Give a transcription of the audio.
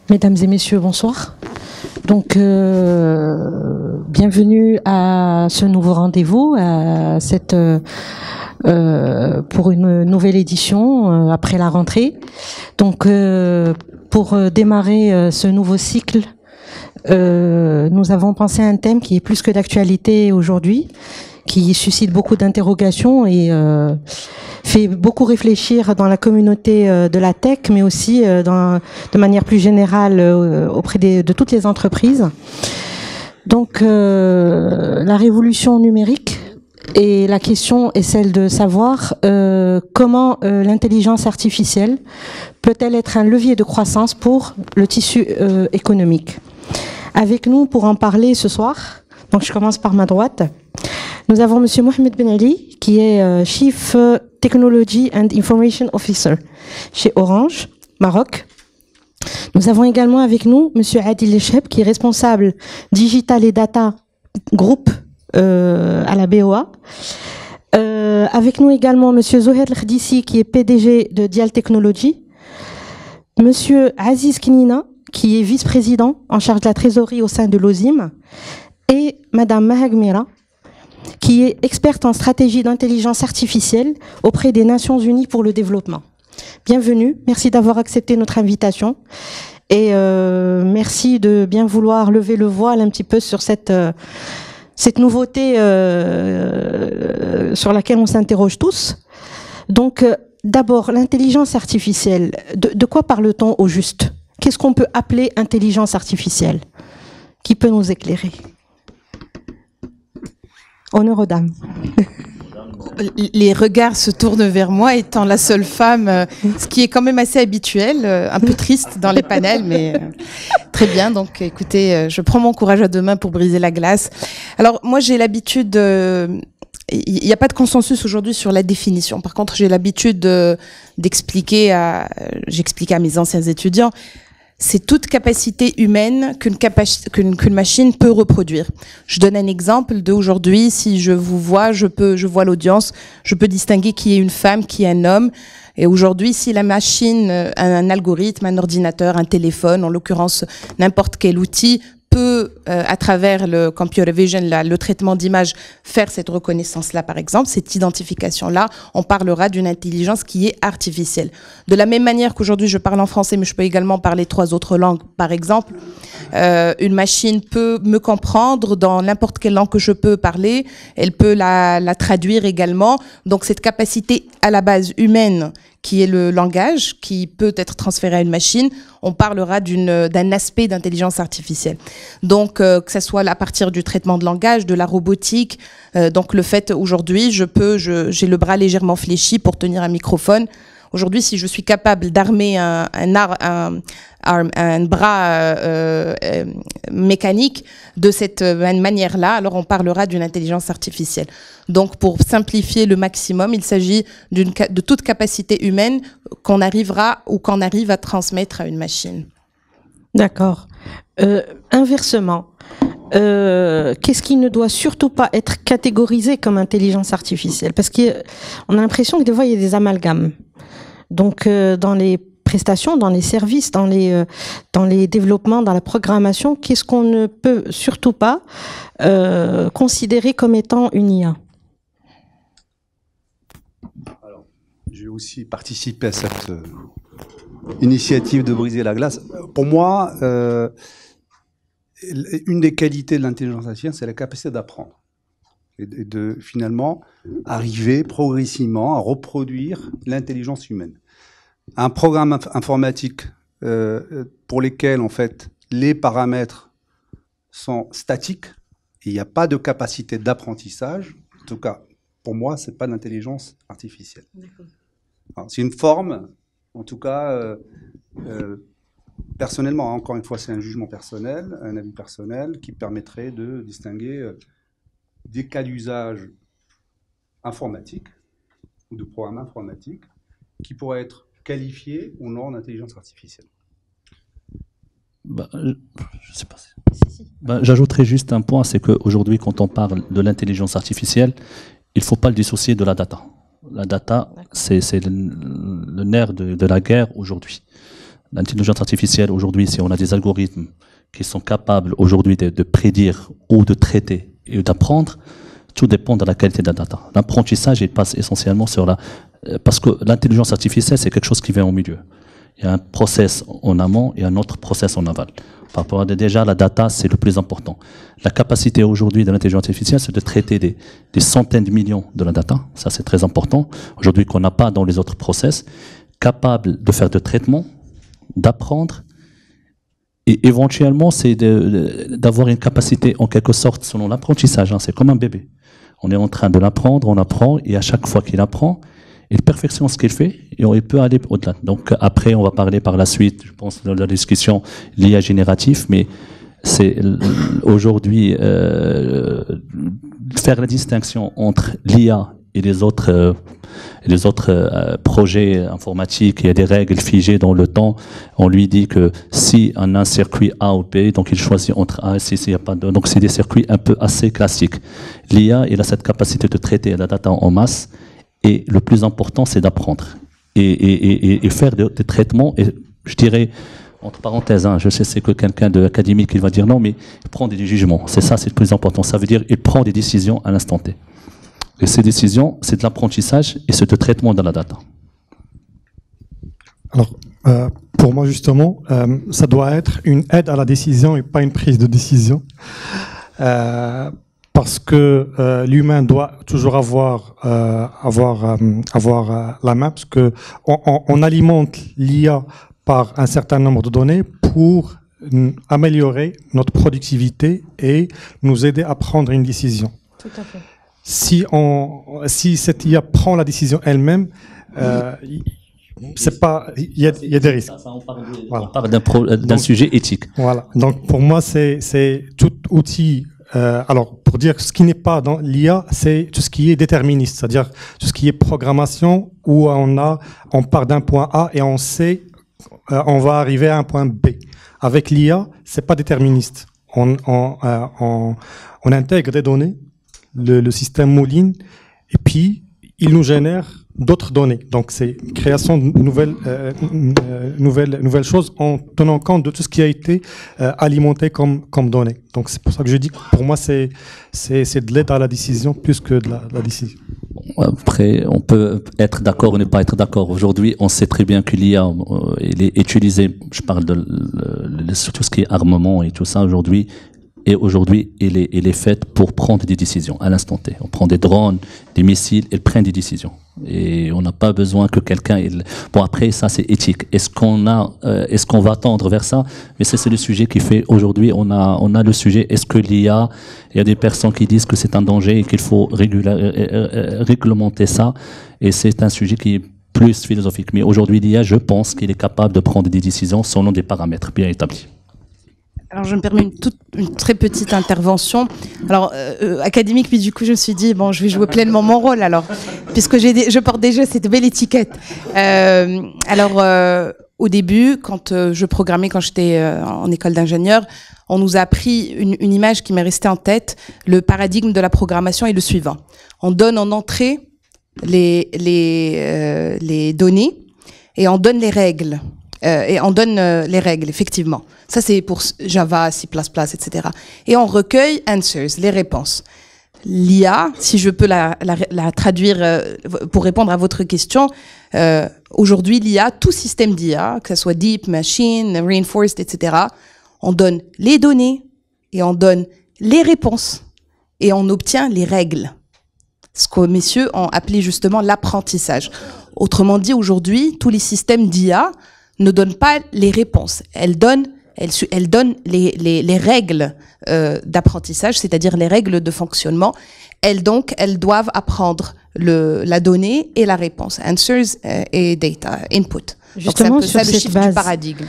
Mesdames et messieurs, bonsoir. Donc, bienvenue à ce nouveau rendez-vous, à pour une nouvelle édition après la rentrée. Donc, pour démarrer ce nouveau cycle, nous avons pensé à un thème qui est plus que d'actualité aujourd'hui, qui suscite beaucoup d'interrogations et fait beaucoup réfléchir dans la communauté de la tech, mais aussi de manière plus générale auprès de toutes les entreprises. Donc, la révolution numérique, et la question est celle de savoir comment l'intelligence artificielle peut-elle être un levier de croissance pour le tissu économique. Avec nous pour en parler ce soir, donc je commence par ma droite, nous avons Monsieur Mohamed Ben Ali, qui est Chief Technology and Information Officer chez Orange, Maroc. Nous avons également avec nous Monsieur Adil Lecheb, qui est responsable Digital et Data Group à la BOA. Avec nous également Monsieur Zoher Khdissi, qui est PDG de Dial Technology. Monsieur Aziz Knina, qui est vice-président en charge de la trésorerie au sein de l'OSIM. Et Madame Mahag Mira, qui est experte en stratégie d'intelligence artificielle auprès des Nations Unies pour le développement. Bienvenue, merci d'avoir accepté notre invitation et merci de bien vouloir lever le voile un petit peu sur cette nouveauté sur laquelle on s'interroge tous. Donc, d'abord, l'intelligence artificielle, de quoi parle-t-on au juste? Qu'est-ce qu'on peut appeler intelligence artificielle? Qui peut nous éclairer? Honneur aux dames. Les regards se tournent vers moi, étant la seule femme, ce qui est quand même assez habituel, un peu triste dans les panels, mais très bien. Donc, écoutez, je prends mon courage à deux mains pour briser la glace. Alors, moi, j'ai l'habitude, il n'y a pas de consensus aujourd'hui sur la définition. Par contre, j'ai l'habitude j'expliquais à mes anciens étudiants, c'est toute capacité humaine qu'une machine peut reproduire. Je donne un exemple d'aujourd'hui. Si je vous vois, je vois l'audience, je peux distinguer qui est une femme, qui est un homme. Et aujourd'hui, si la machine, un algorithme, un ordinateur, un téléphone, en l'occurrence n'importe quel outil, peut, à travers le computer vision, le traitement d'image, faire cette reconnaissance-là, par exemple, cette identification-là, on parlera d'une intelligence qui est artificielle. De la même manière qu'aujourd'hui, je parle en français, mais je peux également parler 3 autres langues, par exemple. Une machine peut me comprendre dans n'importe quelle langue que je peux parler. Elle peut la traduire également. Donc, cette capacité à la base humaine, qui est le langage, qui peut être transféré à une machine, on parlera d'un aspect d'intelligence artificielle. Donc, que ce soit à partir du traitement de langage, de la robotique, donc le fait aujourd'hui, j'ai le bras légèrement fléchi pour tenir un microphone. Aujourd'hui, si je suis capable d'armer un bras mécanique de cette manière-là, alors on parlera d'une intelligence artificielle. Donc, pour simplifier le maximum, il s'agit de toute capacité humaine qu'on arrivera ou qu'on arrive à transmettre à une machine. D'accord. Inversement, qu'est-ce qui ne doit surtout pas être catégorisé comme intelligence artificielle? Parce qu'on a l'impression que des fois, il y a des amalgames. Donc, dans les prestations, dans les services, dans les développements, dans la programmation, qu'est-ce qu'on ne peut surtout pas considérer comme étant une IA? Alors, je vais aussi participer à cette initiative de briser la glace. Pour moi, une des qualités de l'intelligence artificielle, c'est la capacité d'apprendre et de finalement arriver progressivement à reproduire l'intelligence humaine. Un programme informatique pour lesquels en fait les paramètres sont statiques et il n'y a pas de capacité d'apprentissage, en tout cas pour moi c'est pas l'intelligence artificielle. C'est une forme, en tout cas personnellement, encore une fois c'est un jugement personnel, un avis personnel qui permettrait de distinguer des cas d'usage informatiques ou de programmes informatiques qui pourraient être qualifiés ou non d'intelligence artificielle. Je sais pas. J'ajouterais juste un point, c'est qu'aujourd'hui, quand on parle de l'intelligence artificielle, il ne faut pas le dissocier de la data. La data, c'est le nerf de la guerre aujourd'hui. L'intelligence artificielle, aujourd'hui, si on a des algorithmes qui sont capables aujourd'hui de prédire ou de traiter et d'apprendre, tout dépend de la qualité de la data. L'apprentissage, il passe essentiellement sur parce que l'intelligence artificielle, c'est quelque chose qui vient au milieu. Il y a un process en amont et un autre process en aval. Par rapport à déjà, la data, c'est le plus important. La capacité aujourd'hui de l'intelligence artificielle, c'est de traiter des centaines de millions de la data. Ça, c'est très important. Aujourd'hui, qu'on n'a pas dans les autres process, capable de faire de traitement, d'apprendre, et éventuellement, c'est d'avoir une capacité, en quelque sorte, selon l'apprentissage. C'est comme un bébé. On est en train de l'apprendre, on apprend, et à chaque fois qu'il apprend, il perfectionne ce qu'il fait, et il peut aller au-delà. Donc après, on va parler par la suite, je pense, dans la discussion, l'IA génératif, mais c'est aujourd'hui faire la distinction entre l'IA et les autres projets informatiques. Il y a des règles figées dans le temps. On lui dit que si on a un circuit A ou B, donc il choisit entre A et C, s'il n'y a pas de... Donc c'est des circuits un peu assez classiques. L'IA, il a cette capacité de traiter la data en masse, et le plus important, c'est d'apprendre et faire des traitements. Et je dirais, entre parenthèses, je sais c'est que quelqu'un de académique qui va dire non, mais il prend des jugements. C'est ça, c'est le plus important. Ça veut dire il prend des décisions à l'instant T. Et ces décisions, c'est de l'apprentissage et c'est de traitement de la data. Alors, pour moi, justement, ça doit être une aide à la décision et pas une prise de décision. Parce que l'humain doit toujours avoir la main, parce que on alimente l'IA par un certain nombre de données pour améliorer notre productivité et nous aider à prendre une décision. Tout à fait. Si cette IA prend la décision elle-même, c'est pas, il y a des risques. On parle d'un sujet éthique. Voilà. Donc pour moi, c'est tout outil. Alors, pour dire ce qui n'est pas dans l'IA, c'est tout ce qui est déterministe, c'est-à-dire tout ce qui est programmation où on part d'un point A et on sait, on va arriver à un point B. Avec l'IA, c'est pas déterministe. On intègre des données, le système mouline, et puis il nous génère d'autres données. Donc, c'est création de nouvelles choses en tenant compte de tout ce qui a été alimenté comme données. Donc, c'est pour ça que je dis que pour moi, c'est de l'aide à la décision plus que de la décision. Après, on peut être d'accord ou ne pas être d'accord. Aujourd'hui, on sait très bien que l'IA, il est utilisé, je parle de surtout ce qui est armement et tout ça aujourd'hui. Et aujourd'hui, il est fait pour prendre des décisions à l'instant T. On prend des drones, des missiles, ils prennent des décisions. Et on n'a pas besoin que quelqu'un... Bon, après, ça, c'est éthique. Est-ce qu'on va tendre vers ça? Mais c'est le sujet qui fait aujourd'hui, on a le sujet, est-ce que l'IA, il y a des personnes qui disent que c'est un danger et qu'il faut réglementer ça. Et c'est un sujet qui est plus philosophique. Mais aujourd'hui, l'IA, je pense qu'il est capable de prendre des décisions selon des paramètres bien établis. Alors, je me permets une très petite intervention. Alors, académique, puis du coup, je me suis dit, bon, je vais jouer pleinement mon rôle, alors, puisque je porte déjà cette belle étiquette. Au début, quand je programmais, quand j'étais en école d'ingénieur, on nous a appris une image qui m'est restée en tête. Le paradigme de la programmation est le suivant. On donne en entrée les données et on donne les règles. Les règles, effectivement. Ça, c'est pour Java, C++, etc. Et on recueille answers, les réponses. L'IA, si je peux la traduire pour répondre à votre question, aujourd'hui, l'IA, tout système d'IA, que ce soit deep, machine, reinforced, etc., on donne les données et on donne les réponses et on obtient les règles. Ce que messieurs ont appelé justement l'apprentissage. Autrement dit, aujourd'hui, tous les systèmes d'IA ne donnent pas les réponses. Elles donnent les règles d'apprentissage, c'est-à-dire les règles de fonctionnement. Elles doivent apprendre la donnée et la réponse, answers et data, input. Justement, donc, c'est un peu sur ça le cette chiffre base du paradigme.